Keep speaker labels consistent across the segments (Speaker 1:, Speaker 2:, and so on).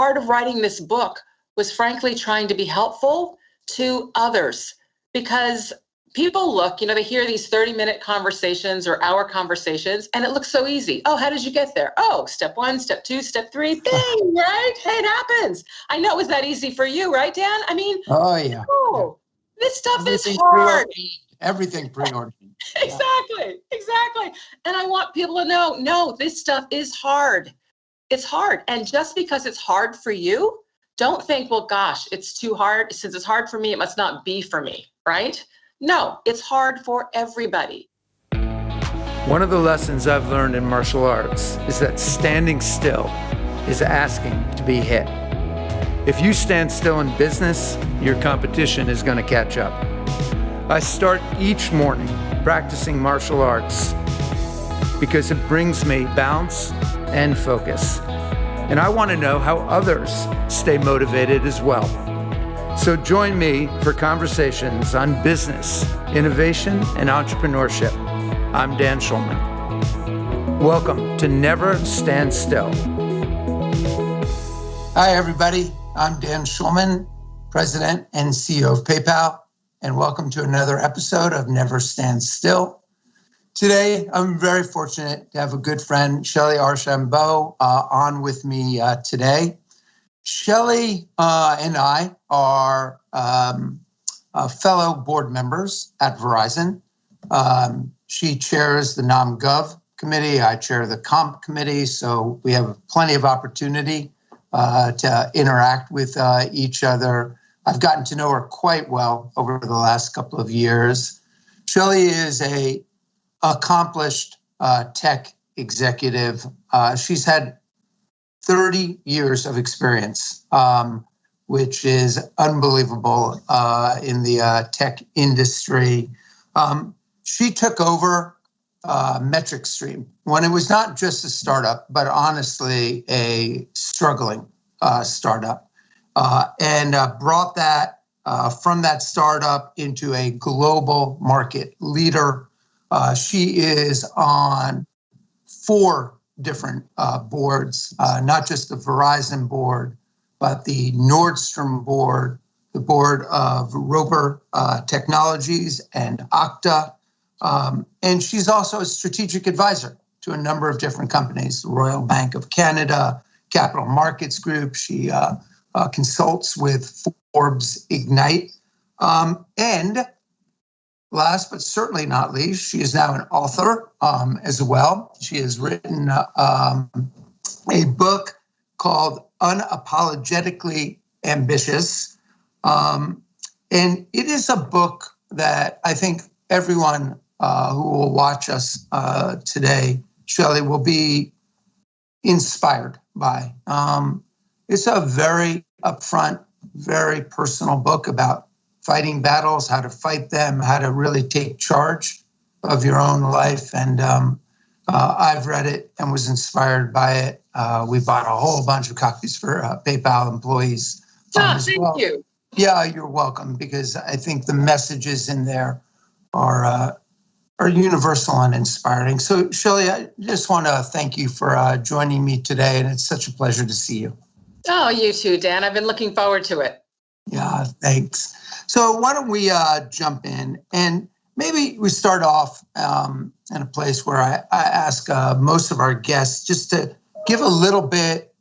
Speaker 1: part of writing this book was frankly trying to be helpful to others, because people look, they hear these 30-minute conversations or hour conversations, and it looks so easy. Oh, how did you get there? Oh, step 1, step 2, step 3, bing, right? Hey, it happens. I know it was that easy for you, right, Dan? I mean,
Speaker 2: oh yeah.
Speaker 1: This stuff
Speaker 2: Everything
Speaker 1: is hard.
Speaker 2: Everything preordained.
Speaker 1: Exactly. And I want people to know, no, this stuff is hard. It's hard. And just because it's hard for you, don't think, well, gosh, it's too hard. Since it's hard for me, it must not be for me, right? No, it's hard for everybody.
Speaker 3: One of the lessons I've learned in martial arts is that standing still is asking to be hit. If you stand still in business, your competition is going to catch up. I start each morning practicing martial arts because it brings me balance and focus. And I want to know how others stay motivated as well. So join me for conversations on business, innovation, and entrepreneurship. I'm Dan Shellman. Welcome to Never Stand Still.
Speaker 2: Hi, everybody. I'm Dan Shellman, President and CEO of PayPal, and welcome to another episode of Never Stand Still. Today, I'm very fortunate to have a good friend, Shellye Archambeau, on with me today. Shellye and I are fellow board members at Verizon. She chairs the Nom/Gov committee. I chair the Comp committee. So we have plenty of opportunity to interact with each other. I've gotten to know her quite well over the last couple of years. Shellye is an accomplished tech executive. She's had 30 years of experience, which is unbelievable in the tech industry. She took over MetricStream when it was not just a startup, but honestly a struggling startup, and brought that from that startup into a global market leader. She is on 4 different boards, not just the Verizon board, but the Nordstrom board, the board of Roper Technologies and Okta. And she's also a strategic advisor to a number of different companies, the Royal Bank of Canada, Capital Markets Group. She consults with Forbes Ignite. And last but certainly not least, she is now an author as well. She has written a book called Unapologetically Ambitious. And it is a book that I think everyone who will watch us today, Shellye, will be inspired by. It's a very upfront, very personal book about fighting battles, how to fight them, how to really take charge of your own life. And I've read it and was inspired by it. We bought a whole bunch of copies for PayPal employees.
Speaker 1: Thank you.
Speaker 2: Yeah, you're welcome, because I think the messages in there are universal and inspiring. So, Shellye, I just want to thank you for joining me today, and it's such a pleasure to see you.
Speaker 1: Oh, you too, Dan. I've been looking forward to it.
Speaker 2: Yeah, thanks. So why don't we jump in, and maybe we start off in a place where I ask most of our guests just to give a little bit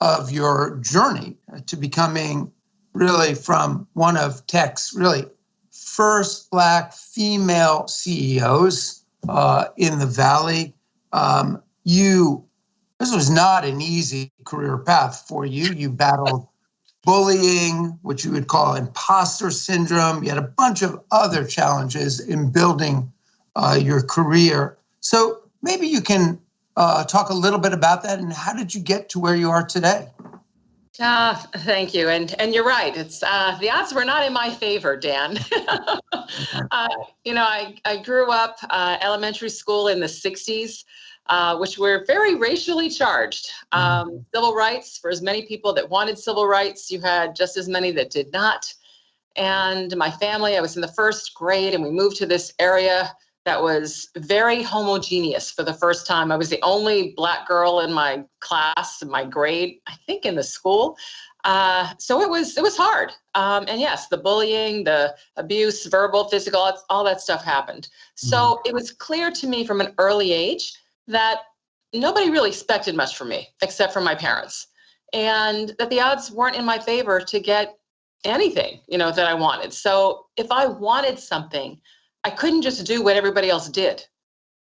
Speaker 2: of your journey to becoming really from one of tech's really first Black female CEOs in the Valley. This was not an easy career path for you. You battled bullying, which you would call imposter syndrome. You had a bunch of other challenges in building your career. So maybe you can talk a little bit about that, and how did you get to where you are today?
Speaker 1: Thank you. And you're right. It's the odds were not in my favor, Dan. I grew up elementary school in the 60s, which were very racially charged. Civil rights, for as many people that wanted civil rights, you had just as many that did not. And my family, I was in the first grade, and we moved to this area that was very homogeneous for the first time. I was the only Black girl in my class, in my grade, I think in the school. So it was hard. And yes, the bullying, the abuse, verbal, physical, all that stuff happened. So it was clear to me from an early age that nobody really expected much from me except for my parents, and that the odds weren't in my favor to get anything, that I wanted. So if I wanted something, I couldn't just do what everybody else did,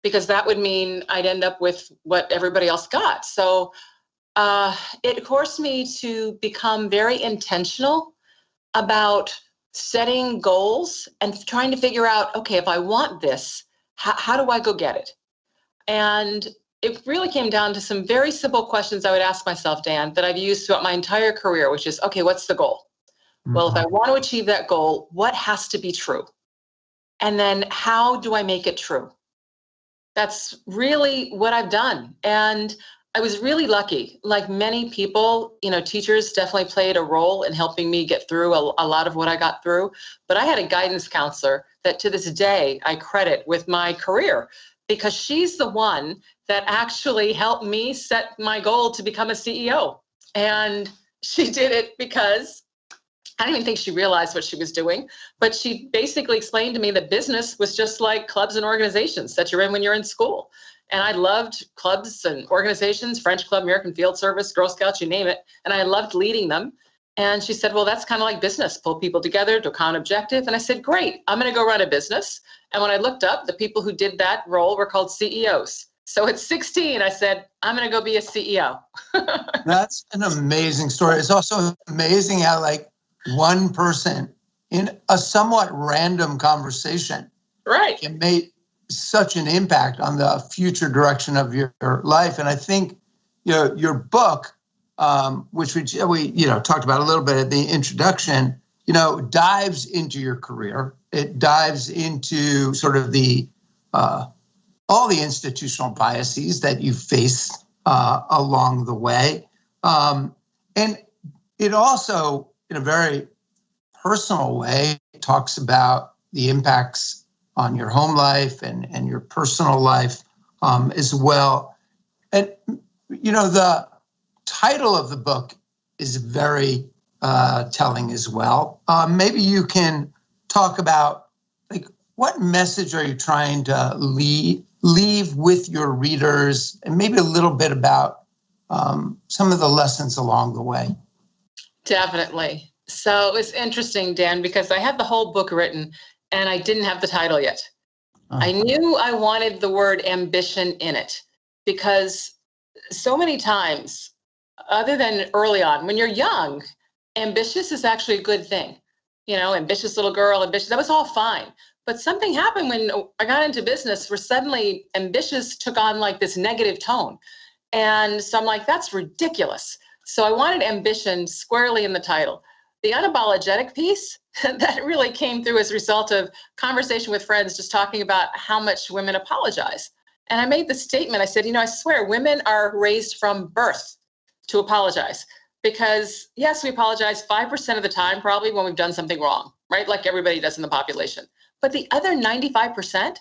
Speaker 1: because that would mean I'd end up with what everybody else got. So it forced me to become very intentional about setting goals and trying to figure out, okay, if I want this, how do I go get it? And it really came down to some very simple questions I would ask myself, Dan, that I've used throughout my entire career, which is, okay, what's the goal? Well, if I want to achieve that goal, what has to be true? And then how do I make it true? That's really what I've done. And I was really lucky. Like many people, teachers definitely played a role in helping me get through a lot of what I got through. But I had a guidance counselor that to this day I credit with my career, because she's the one that actually helped me set my goal to become a CEO. And she did it because I don't even think she realized what she was doing, but she basically explained to me that business was just like clubs and organizations that you're in when you're in school. And I loved clubs and organizations, French Club, American Field Service, Girl Scouts, you name it. And I loved leading them. And she said, well, that's kind of like business, pull people together to a common objective. And I said, great, I'm going to go run a business. And when I looked up, the people who did that role were called CEOs. So at 16, I said, I'm going to go be a CEO.
Speaker 2: That's an amazing story. It's also amazing how one person in a somewhat random conversation can make such an impact on the future direction of your life. And I think, your book, which we talked about a little bit at the introduction, dives into your career. It dives into sort of all the institutional biases that you face along the way. And it also, in a very personal way, talks about the impacts on your home life and your personal life as well. And, the title of the book is very telling as well. Maybe you can talk about what message are you trying to leave with your readers, and maybe a little bit about some of the lessons along the way.
Speaker 1: Definitely. So it's interesting, Dan, because I had the whole book written and I didn't have the title yet. I knew I wanted the word ambition in it, because so many times, other than early on, when you're young, ambitious is actually a good thing. Ambitious little girl, ambitious, that was all fine. But something happened when I got into business where suddenly ambitious took on this negative tone. And so I'm like, that's ridiculous. So I wanted ambition squarely in the title. The unapologetic piece, that really came through as a result of conversation with friends just talking about how much women apologize. And I made the statement, I said, I swear women are raised from birth to apologize. Because yes, we apologize 5% of the time probably when we've done something wrong, right? Like everybody does in the population. But the other 95%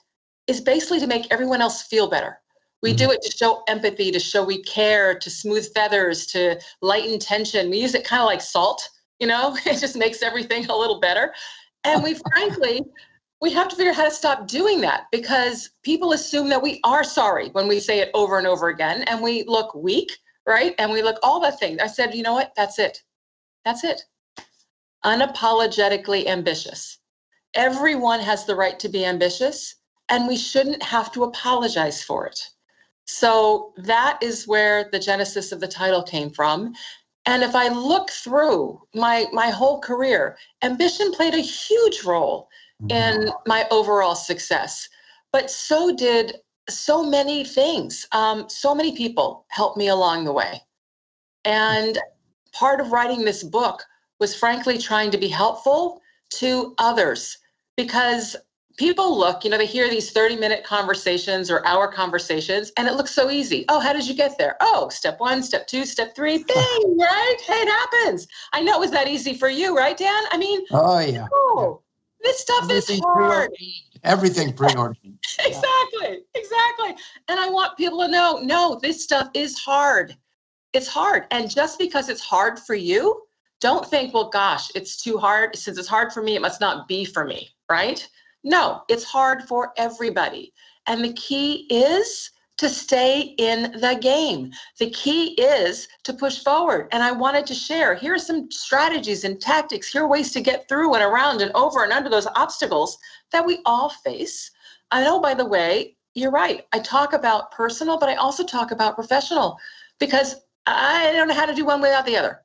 Speaker 1: is basically to make everyone else feel better. We do it to show empathy, to show we care, to smooth feathers, to lighten tension. We use it kind of like salt, it just makes everything a little better. And we have to figure out how to stop doing that, because people assume that we are sorry when we say it over and over again, and we look weak, right? And we look all the things. I said, you know what? That's it. That's it. Unapologetically ambitious. Everyone has the right to be ambitious, and we shouldn't have to apologize for it. So that is where the genesis of the title came from. And if I look through my whole career, ambition played a huge role in my overall success. But so did so many things. So many people helped me along the way. And part of writing this book was frankly trying to be helpful to others, because people look, they hear these 30-minute conversations or hour conversations, and it looks so easy. Oh, how did you get there? Oh, step 1, step 2, step 3, bing, right? Hey, it happens. I know it was that easy for you, right, Dan? I mean,
Speaker 2: oh yeah.
Speaker 1: this stuff is hard.
Speaker 2: everything preordained.
Speaker 1: Exactly. And I want people to know, no, this stuff is hard. It's hard. And just because it's hard for you, don't think, well, gosh, it's too hard. Since it's hard for me, it must not be for me, right? No, it's hard for everybody. And the key is to stay in the game. The key is to push forward. And I wanted to share, here are some strategies and tactics. Here are ways to get through and around and over and under those obstacles that we all face. I know, by the way, you're right. I talk about personal, but I also talk about professional, because I don't know how to do one without the other.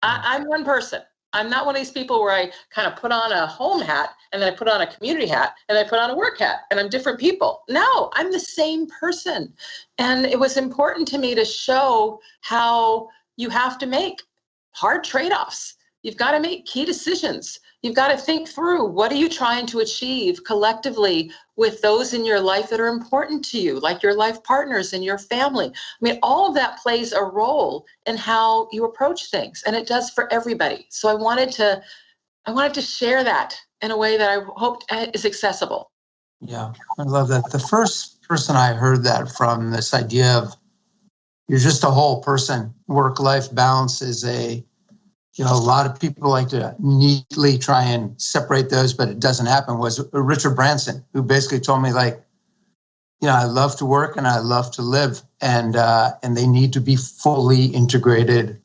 Speaker 1: I'm one person. I'm not one of these people where I kind of put on a home hat and then I put on a community hat and I put on a work hat and I'm different people. No, I'm the same person. And it was important to me to show how you have to make hard trade-offs. You've got to make key decisions. You've got to think through, what are you trying to achieve collectively with those in your life that are important to you, like your life partners and your family. I mean, all of that plays a role in how you approach things, and it does for everybody. So I wanted to share that in a way that I hoped is accessible.
Speaker 2: Yeah, I love that. The first person I heard that from, this idea of you're just a whole person, work-life balance is a lot of people like to neatly try and separate those, but it doesn't happen, was Richard Branson, who basically told me, I love to work and I love to live, and they need to be fully integrated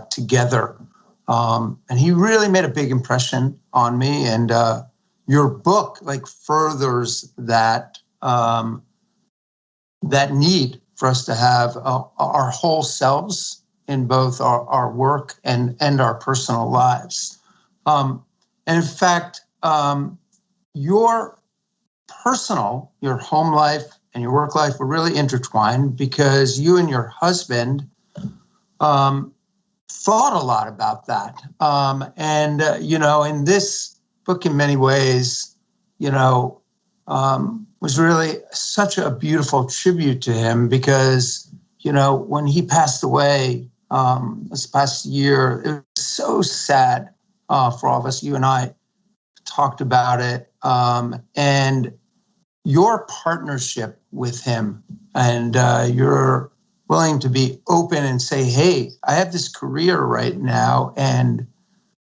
Speaker 2: together. And he really made a big impression on me. And your book furthers that need for us to have our whole selves in both our work and our personal lives. And in fact, your home life and your work life were really intertwined, because you and your husband thought a lot about that. In this book, in many ways, was really such a beautiful tribute to him, because, when he passed away, this past year, it was so sad for all of us. You and I talked about it, and your partnership with him, and you're willing to be open and say, hey, I have this career right now, and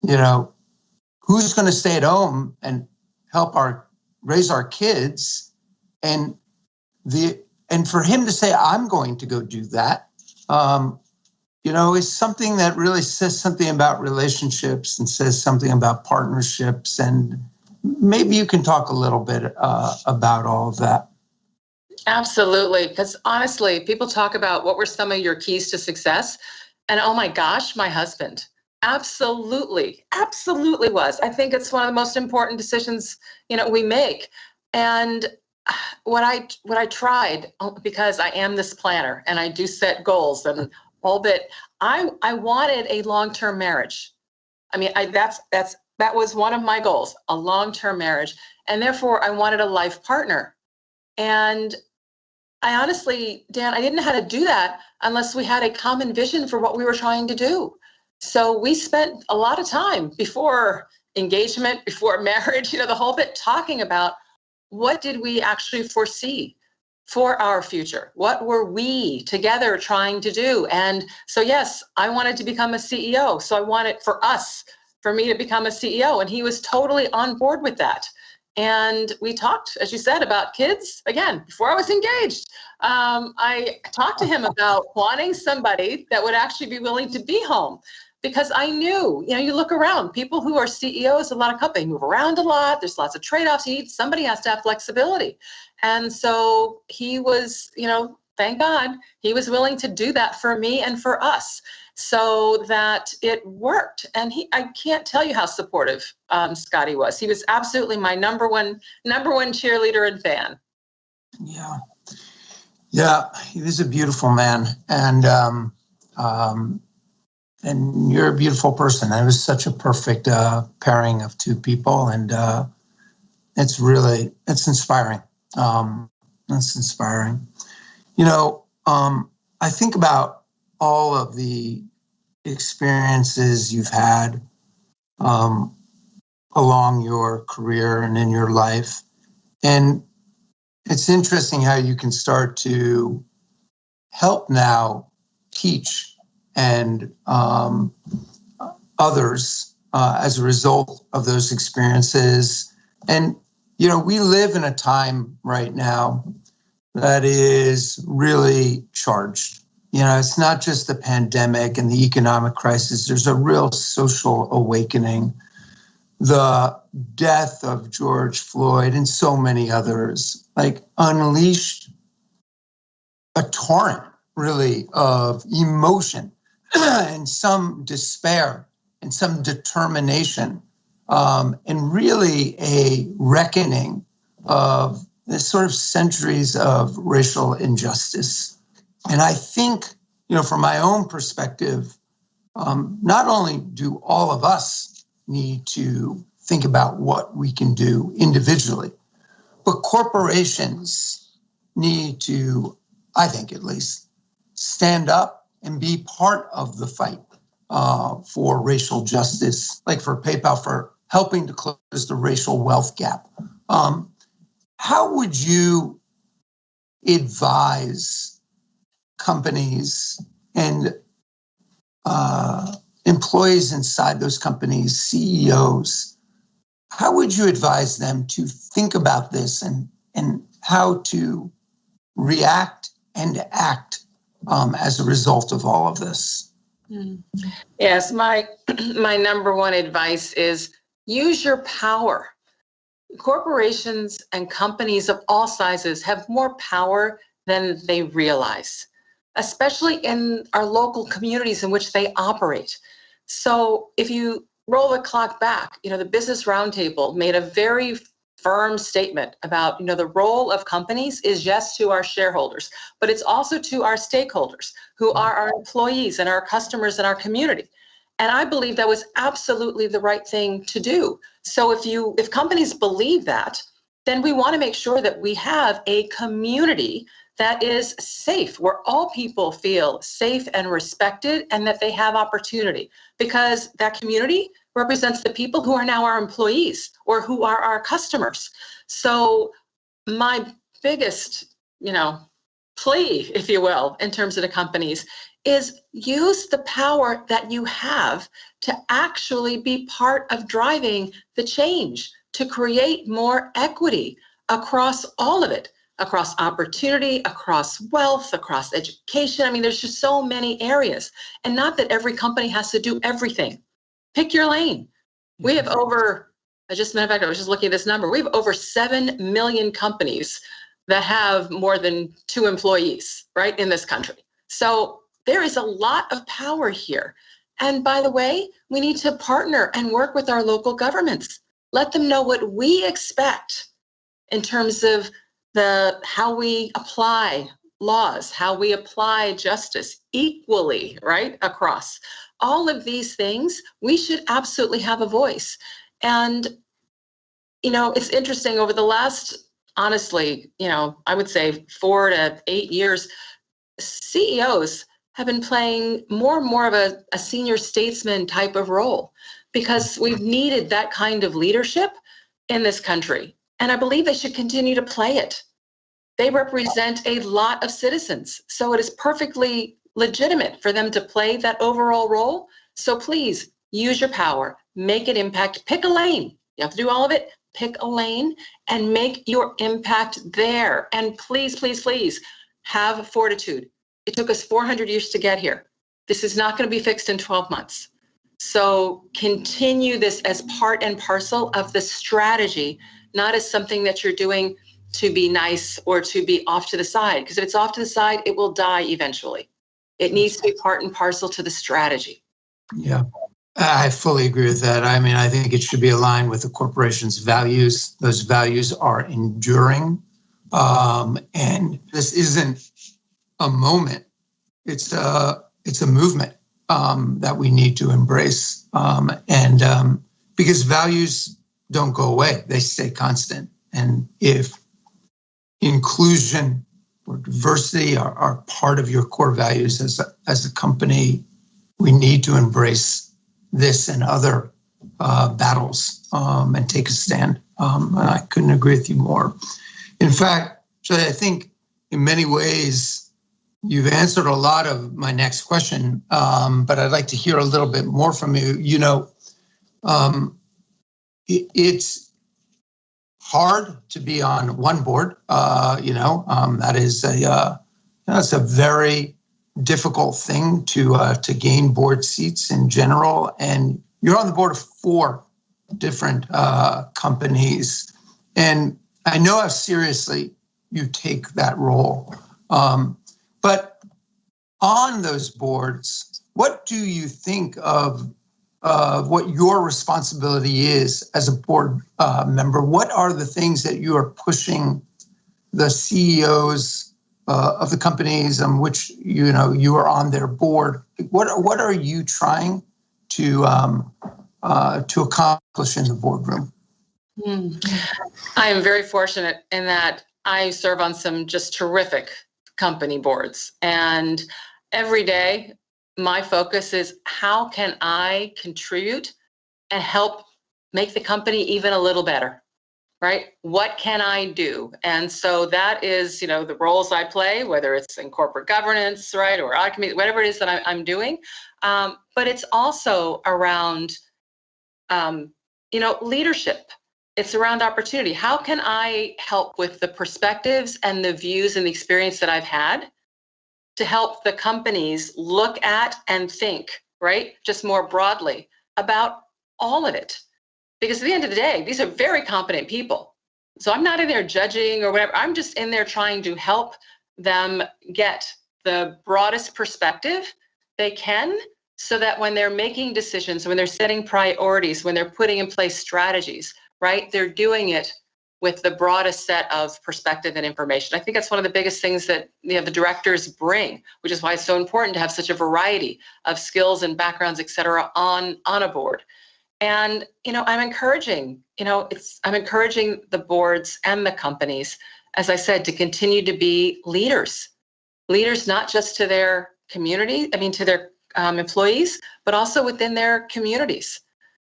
Speaker 2: who's going to stay at home and help raise our kids, and for him to say, I'm going to go do that, is something that really says something about relationships and says something about partnerships. And maybe you can talk a little bit about all of that.
Speaker 1: Absolutely. Because honestly, people talk about what were some of your keys to success. And oh my gosh, my husband. Absolutely was. I think it's one of the most important decisions, we make. And what I tried, because I am this planner and I do set goals and all that, I wanted a long-term marriage. I mean, that was one of my goals, a long-term marriage. And therefore I wanted a life partner. And I honestly, Dan, I didn't know how to do that unless we had a common vision for what we were trying to do. So we spent a lot of time before engagement, before marriage, the whole bit, talking about what did we actually foresee for our future? What were we together trying to do? And so, yes, I wanted to become a CEO. So I wanted for me to become a CEO. And he was totally on board with that. And we talked, as you said, about kids. Again, before I was engaged, I talked to him about wanting somebody that would actually be willing to be home. Because I knew, you look around, people who are CEOs, a lot of companies move around a lot. There's lots of trade-offs. Somebody has to have flexibility. And so he was, thank God, he was willing to do that for me and for us, so that it worked. And I can't tell you how supportive Scotty was. He was absolutely my number one cheerleader and fan.
Speaker 2: Yeah, he was a beautiful man, and you're a beautiful person. It was such a perfect pairing of two people, and it's inspiring. It's inspiring. I think about all of the experiences you've had along your career and in your life. And it's interesting how you can start to help now teach and others as a result of those experiences. And, we live in a time right now that is really charged. It's not just the pandemic and the economic crisis. There's a real social awakening. The death of George Floyd and so many others, unleashed a torrent, really, of emotion and some despair and some determination, and really a reckoning of this sort of centuries of racial injustice. And I think, from my own perspective, not only do all of us need to think about what we can do individually, but corporations need to, I think at least, stand up and be part of the fight for racial justice, like for PayPal, for helping to close the racial wealth gap. How would you advise companies and employees inside those companies, CEOs, how would you advise them to think about this and how to react and act as a result of all of this?
Speaker 1: Yes, my number one advice is use your power. Corporations and companies of all sizes have more power than they realize, especially in our local communities in which they operate. So if you roll the clock back, the Business Roundtable made a very firm statement about, the role of companies is yes to our shareholders, but it's also to our stakeholders who are our employees and our customers and our community. And I believe that was absolutely the right thing to do. So if companies believe that, then we want to make sure that we have a community that is safe, where all people feel safe and respected and that they have opportunity, because that community represents the people who are now our employees or who are our customers. So my biggest, plea, if you will, in terms of the companies is use the power that you have to actually be part of driving the change, to create more equity across all of it, across opportunity, across wealth, across education. I mean, there's just so many areas. And not that every company has to do everything. Pick your lane. We have over, I was just looking at this number, we have over 7 million companies that have more than 2 employees, right, in this country. So there is a lot of power here. And by the way, we need to partner and work with our local governments. Let them know what we expect in terms of how we apply laws, how we apply justice equally, right, across. All of these things, we should absolutely have a voice. And, it's interesting, over the last, honestly, I would say 4 to 8 years, CEOs have been playing more and more of a senior statesman type of role, because we've needed that kind of leadership in this country. And I believe they should continue to play it. They represent a lot of citizens. So it is perfectly legitimate for them to play that overall role. So please use your power, make an impact, pick a lane. You have to do all of it. Pick a lane and make your impact there. And please, please, please have fortitude. It took us 400 years to get here. This is not going to be fixed in 12 months. So continue this as part and parcel of the strategy, not as something that you're doing to be nice or to be off to the side. Because if it's off to the side, it will die eventually. It needs to be part and parcel to the strategy.
Speaker 2: Yeah, I fully agree with that. I mean, I think it should be aligned with the corporation's values. Those values are enduring. And this isn't a moment. It's a movement that we need to embrace. Because values don't go away, they stay constant. And if inclusion or diversity are part of your core values as a company, we need to embrace this and other battles and take a stand. And I couldn't agree with you more. In fact, Shelley, I think in many ways you've answered a lot of my next question, but I'd like to hear a little bit more from you. You know, it's hard to be on one board. That is that's a very difficult thing to gain board seats in general. And you're on the board of 4 different companies. And I know how seriously you take that role. But on those boards, what do you think of what your responsibility is as a board member? What are the things that you are pushing the CEOs of the companies on which you are on their board? What are you trying to accomplish in the boardroom?
Speaker 1: I am very fortunate in that I serve on some just terrific company boards, and every day my focus is how can I contribute and help make the company even a little better, right? What can I do? And so that is, the roles I play, whether it's in corporate governance, right, or whatever it is that I'm doing. But it's also around, leadership. It's around opportunity. How can I help with the perspectives and the views and the experience that I've had to help the companies look at and think, right, just more broadly about all of it? Because at the end of the day, these are very competent people. So I'm not in there judging or whatever. I'm just in there trying to help them get the broadest perspective they can, so that when they're making decisions, when they're setting priorities, when they're putting in place strategies, right, they're doing it with the broadest set of perspective and information. I think that's one of the biggest things that the directors bring, which is why it's so important to have such a variety of skills and backgrounds, et cetera, on a board. And I'm encouraging the boards and the companies, as I said, to continue to be leaders not just to their community, to their employees, but also within their communities,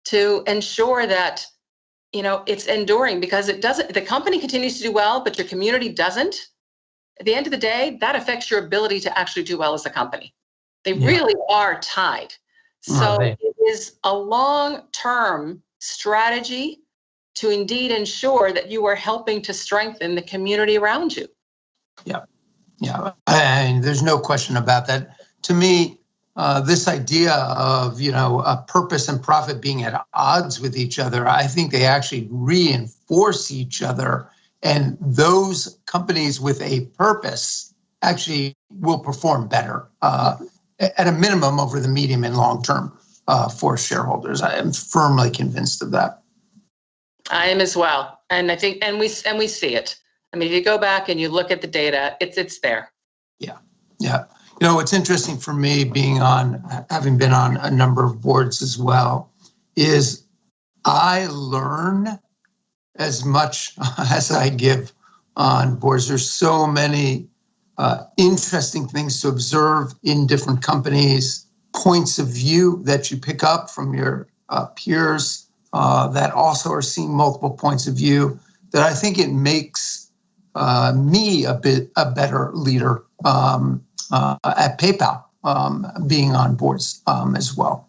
Speaker 1: to ensure that it's enduring, because the company continues to do well, but your community doesn't. At the end of the day, that affects your ability to actually do well as a company. They really are tied. So it is a long-term strategy to indeed ensure that you are helping to strengthen the community around you.
Speaker 2: Yeah. And there's no question about that. To me, this idea of, a purpose and profit being at odds with each other, I think they actually reinforce each other. And those companies with a purpose actually will perform better at a minimum over the medium and long term for shareholders. I am firmly convinced of that.
Speaker 1: I am as well. And I think, and we see it. If you go back and you look at the data, it's there.
Speaker 2: Yeah. What's interesting for me, having been on a number of boards as well, is I learn as much as I give on boards. There's so many interesting things to observe in different companies, points of view that you pick up from your peers that also are seeing multiple points of view, that I think it makes me a better leader at PayPal, being on boards as well.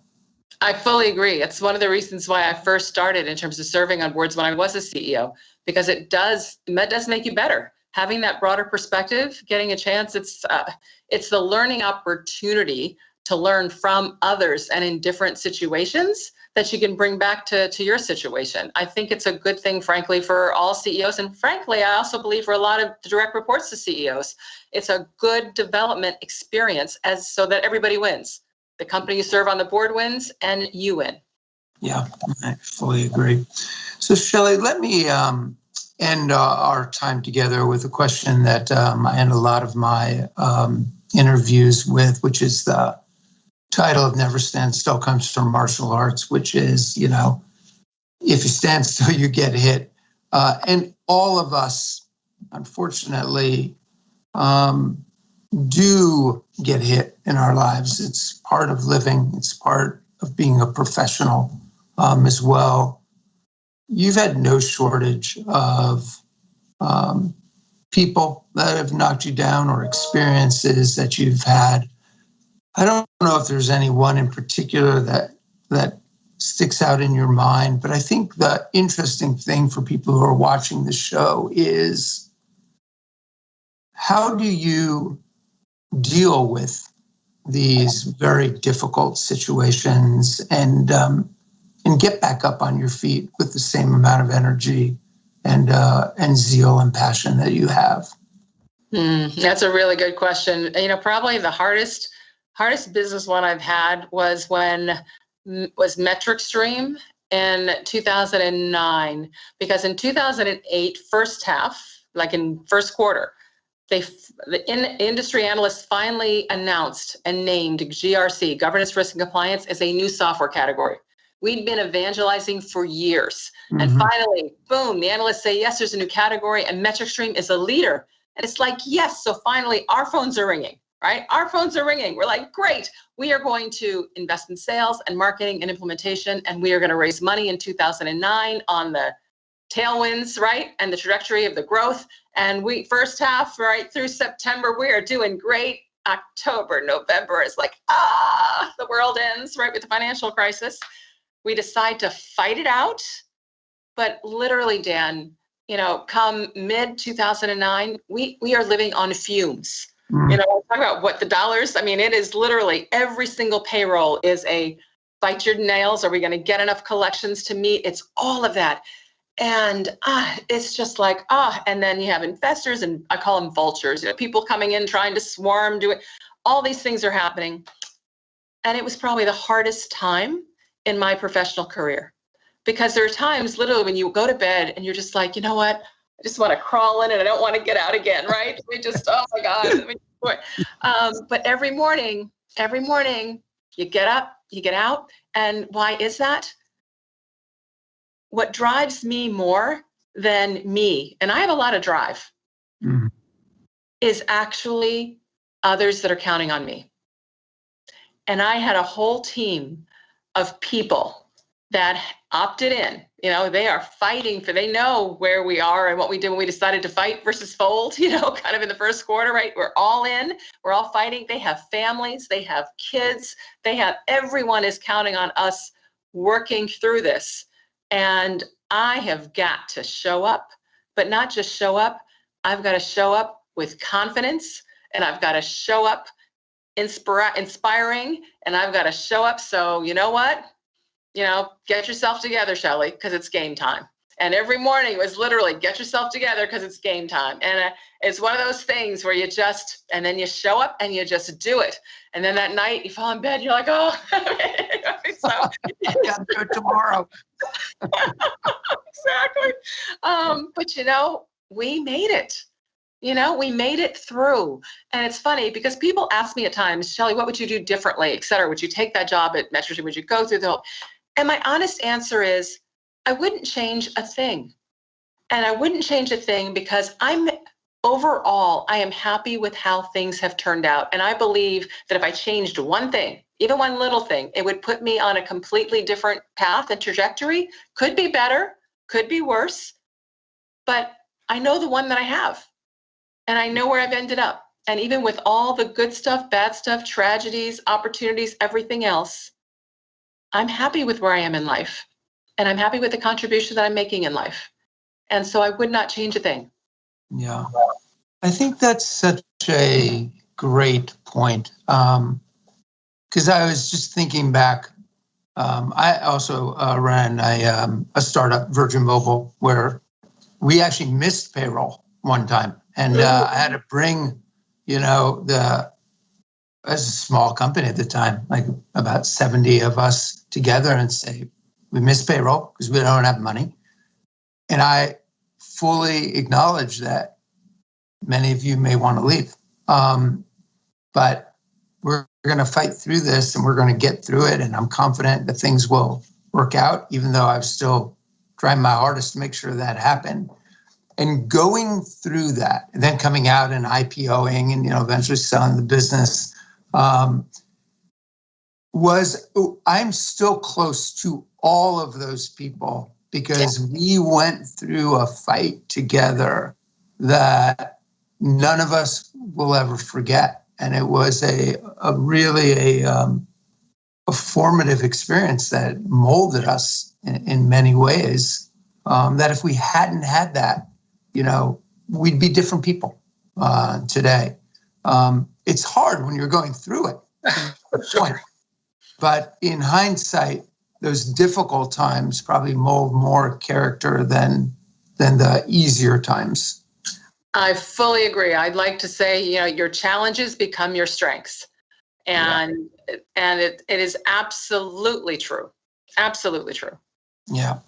Speaker 1: I fully agree. It's one of the reasons why I first started in terms of serving on boards when I was a CEO, because it does make you better. Having that broader perspective, getting a chance, it's the learning opportunity to learn from others and in different situations that you can bring back to your situation. I think it's a good thing, frankly, for all CEOs. And frankly, I also believe for a lot of the direct reports to CEOs, it's a good development experience so that everybody wins. The company you serve on the board wins and you win.
Speaker 2: Yeah, I fully agree. So Shelley, let me end our time together with a question that I end a lot of my interviews with, which is the title of Never Stand Still, comes from martial arts, which is, if you stand still, you get hit. And all of us, unfortunately, do get hit in our lives. It's part of living. It's part of being a professional. as well. You've had no shortage of people that have knocked you down or experiences that you've had. I don't know if there's any one in particular that sticks out in your mind, but I think the interesting thing for people who are watching the show is, how do you deal with these very difficult situations and get back up on your feet with the same amount of energy and zeal and passion that you have?
Speaker 1: That's a really good question. Probably the hardest business one I've had was Metric Stream in 2009, because in 2008, first half, like in first quarter, the industry analysts finally announced and named GRC, Governance, Risk, and Compliance, as a new software category. We'd been evangelizing for years. Mm-hmm. And finally, boom, the analysts say, yes, there's a new category, and Metric Stream is a leader. And it's like, yes, so finally our phones are ringing, right? Our phones are ringing. We're like, great, we are going to invest in sales and marketing and implementation, and we are going to raise money in 2009 on the tailwinds, right? And the trajectory of the growth. And we first half, right through September, we are doing great. October, November is like, the world ends, right, with the financial crisis. We decide to fight it out. But literally, Dan, come mid 2009, we are living on fumes. Talk about what the dollars, it is literally every single payroll is a bite your nails. Are we going to get enough collections to meet? It's all of that. And it's just like, and then you have investors, and I call them vultures, people coming in, trying to swarm, do it. All these things are happening. And it was probably the hardest time in my professional career, because there are times literally when you go to bed and you're just like, you know what? I just want to crawl in and I don't want to get out again, right? We just, oh my God. But every morning, you get up, you get out. And why is that? What drives me more than me, and I have a lot of drive, is actually others that are counting on me. And I had a whole team of people that opted in. They are fighting they know where we are and what we did when we decided to fight versus fold, kind of in the first quarter, right? We're all in, we're all fighting. They have families, they have kids, everyone is counting on us working through this. And I have got to show up, but not just show up. I've got to show up with confidence, and I've got to show up inspiring, and I've got to show up. So you know what? Get yourself together, Shelley, because it's game time. And every morning it was literally get yourself together because it's game time. And it's one of those things where and then you show up and you just do it. And then that night you fall in bed, you're like, oh, so
Speaker 2: I got to do it tomorrow.
Speaker 1: Exactly. But we made it. We made it through. And it's funny because people ask me at times, Shelley, what would you do differently, et cetera? Would you take that job at Metric Stream? Would you go through the whole? And my honest answer is, I wouldn't change a thing. And I wouldn't change a thing because overall, I am happy with how things have turned out. And I believe that if I changed one thing, even one little thing, it would put me on a completely different path and trajectory. Could be better, could be worse, but I know the one that I have. And I know where I've ended up. And even with all the good stuff, bad stuff, tragedies, opportunities, everything else, I'm happy with where I am in life. And I'm happy with the contribution that I'm making in life. And so I would not change a thing.
Speaker 2: Yeah. I think that's such a great point. Because I was just thinking back. I also ran a startup, Virgin Mobile, where we actually missed payroll one time. And I had to bring, as a small company at the time, like about 70 of us together and say, we missed payroll because we don't have money. And I fully acknowledge that many of you may want to leave. But we're going to fight through this and we're going to get through it. And I'm confident that things will work out, even though I was still trying my hardest to make sure that happened. And going through that, and then coming out and IPOing and, eventually selling the business, was I'm still close to all of those people because we went through a fight together that none of us will ever forget. And it was a really a formative experience that molded us in many ways, that if we hadn't had that, we'd be different people today. It's hard when you're going through it. Sure. But in hindsight, those difficult times probably mold more character than the easier times.
Speaker 1: I fully agree. I'd like to say, your challenges become your strengths. And it is absolutely true. Absolutely true.
Speaker 2: Yeah.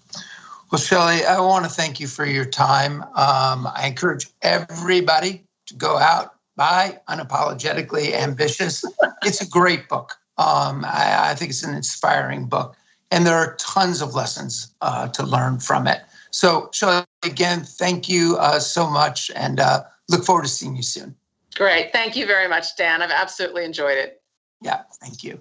Speaker 2: Well, Shelley, I want to thank you for your time. I encourage everybody to go out, buy Unapologetically Ambitious. It's a great book. I think it's an inspiring book. And there are tons of lessons to learn from it. So, Shelley, again, thank you so much, and look forward to seeing you soon.
Speaker 1: Great. Thank you very much, Dan. I've absolutely enjoyed it.
Speaker 2: Yeah, thank you.